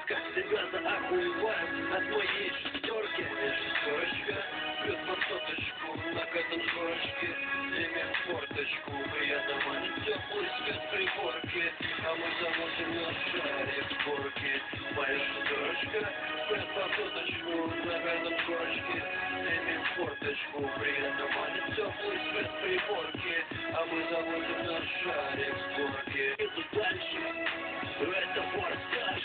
жестко, ребята охуевают от моей шестерки. Шестерочка, плюс под соточку, накатан шорочки, снимем форточку. Приятно манит теплый свет приборки, а мы замутим на шаре в горке. Моя шестерочка, плюс под соточку, накатан шорочки, снимем форточку. Приятно манит теплый свет приборки, а мы замутим на шаре в горке. Иду дальше, это форсаж.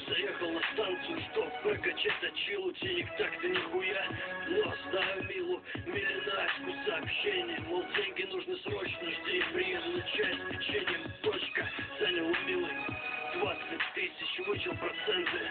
Заехал на станцию, чтоб прокачать точилу. Денег так-то нихуя, но знаю Милу Милинаську сообщение, мол, деньги нужны срочно, жди, приеду на чай с печеньем. Точка, занял у Милы 20 тысяч, вычел проценты.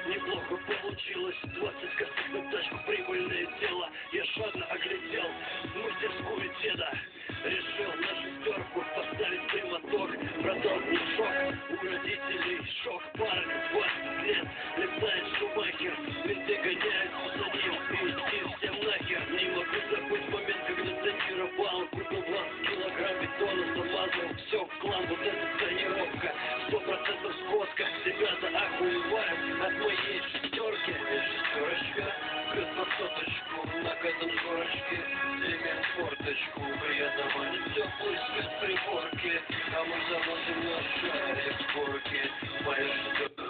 Неплохо получилось, 20 косых на тачку, прибыльное дело. Я жадно оглядел мастерскую деда, решил на шестерку поставить прямоток. Продал мешок, у родителей шок. Парк 20 лет, летает Шумахер, менты гоняются за ним, и всем нахер. Не могу забыть момент, когда тонировал, купил 20 килограмм бетона, замазал все в хлам. Вот эта тонировка, 100% скотка. Ребята охуевают от моей шестерки. Шестерочка, плюс под соточку, накатан шорочки, снимем форточку. Приятно манит теплый свет приборки, а мы замутим на шаре в горке. Моя шестерка.